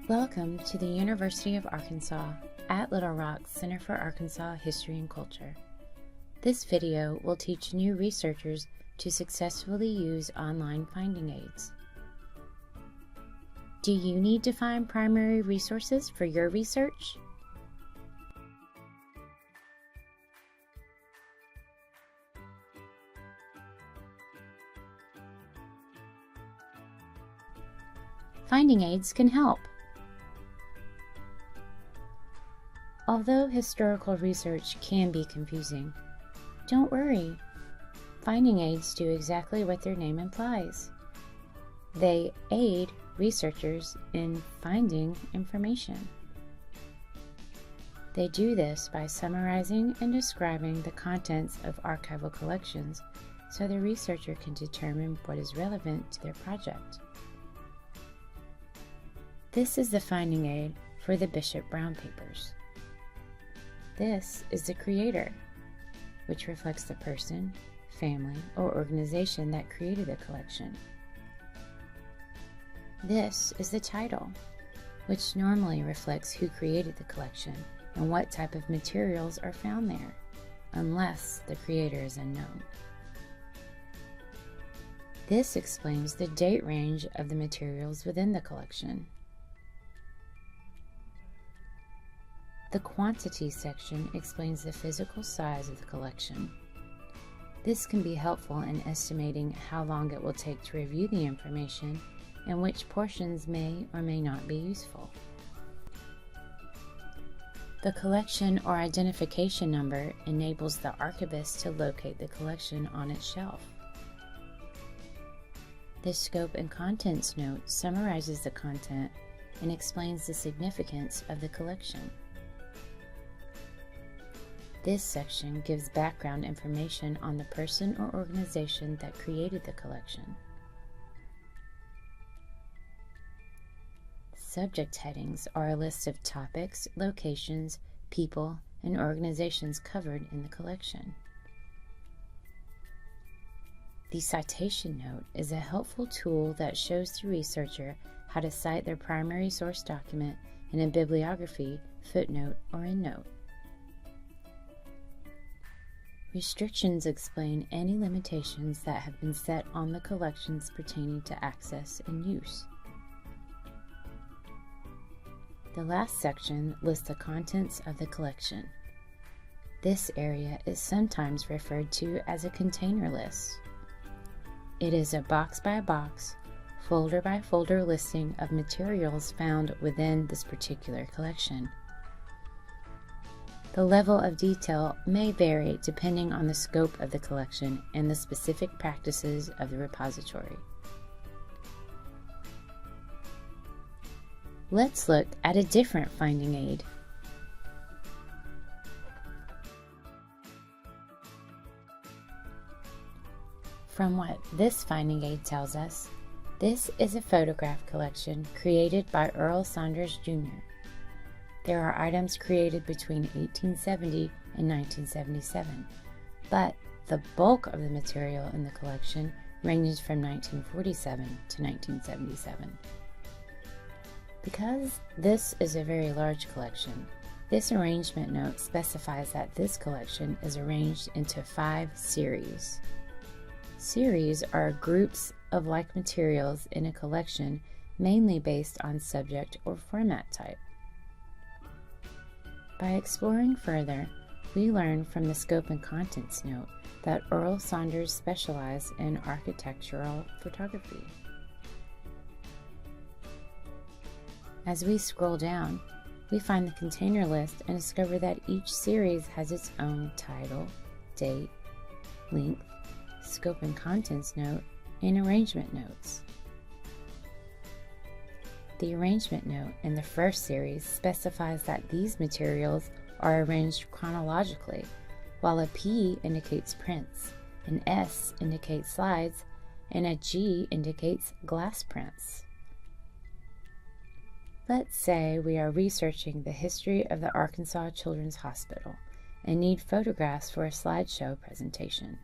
Welcome to the University of Arkansas at Little Rock Center for Arkansas History and Culture. This video will teach new researchers to successfully use online finding aids. Do you need to find primary resources for your research? Finding aids can help. Although historical research can be confusing, don't worry. Finding aids do exactly what their name implies. They aid researchers in finding information. They do this by summarizing and describing the contents of archival collections so the researcher can determine what is relevant to their project. This is the finding aid for the Bishop Brown papers. This is the creator, which reflects the person, family, or organization that created the collection. This is the title, which normally reflects who created the collection and what type of materials are found there, unless the creator is unknown. This explains the date range of the materials within the collection. The quantity section explains the physical size of the collection. This can be helpful in estimating how long it will take to review the information and which portions may or may not be useful. The collection or identification number enables the archivist to locate the collection on its shelf. The scope and contents note summarizes the content and explains the significance of the collection. This section gives background information on the person or organization that created the collection. Subject headings are a list of topics, locations, people, and organizations covered in the collection. The citation note is a helpful tool that shows the researcher how to cite their primary source document in a bibliography, footnote, or endnote. Restrictions explain any limitations that have been set on the collections pertaining to access and use. The last section lists the contents of the collection. This area is sometimes referred to as a container list. It is a box-by-box, folder-by-folder listing of materials found within this particular collection. The level of detail may vary depending on the scope of the collection and the specific practices of the repository. Let's look at a different finding aid. From what this finding aid tells us, this is a photograph collection created by Earl Saunders Jr. There are items created between 1870 and 1977, but the bulk of the material in the collection ranges from 1947 to 1977. Because this is a very large collection, this arrangement note specifies that this collection is arranged into 5 series. Series are groups of like materials in a collection mainly based on subject or format type. By exploring further, we learn from the scope and contents note that Earl Saunders specialized in architectural photography. As we scroll down, we find the container list and discover that each series has its own title, date, length, scope and contents note, and arrangement notes. The arrangement note in the first series specifies that these materials are arranged chronologically, while a P indicates prints, an S indicates slides, and a G indicates glass prints. Let's say we are researching the history of the Arkansas Children's Hospital and need photographs for a slideshow presentation.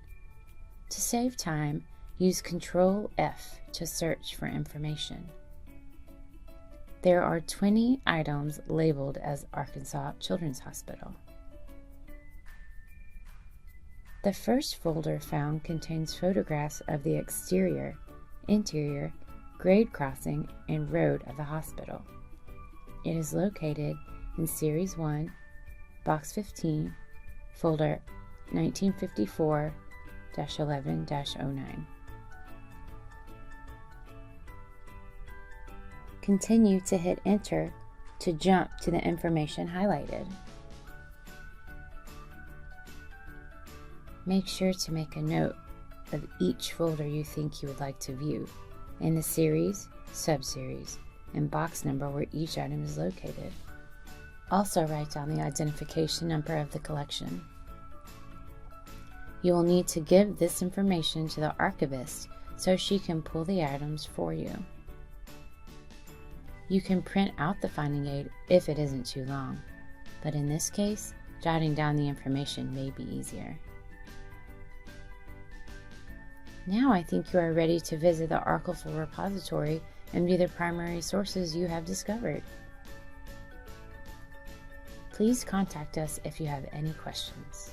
To save time, use Ctrl F to search for information. There are 20 items labeled as Arkansas Children's Hospital. The first folder found contains photographs of the exterior, interior, grade crossing, and road of the hospital. It is located in Series 1, Box 15, Folder 1954-11-09. Continue to hit Enter to jump to the information highlighted. Make sure to make a note of each folder you think you would like to view, and the series, subseries, and box number where each item is located. Also write down the identification number of the collection. You will need to give this information to the archivist so she can pull the items for you. You can print out the finding aid if it isn't too long, but in this case, jotting down the information may be easier. Now I think you are ready to visit the archival repository and view the primary sources you have discovered. Please contact us if you have any questions.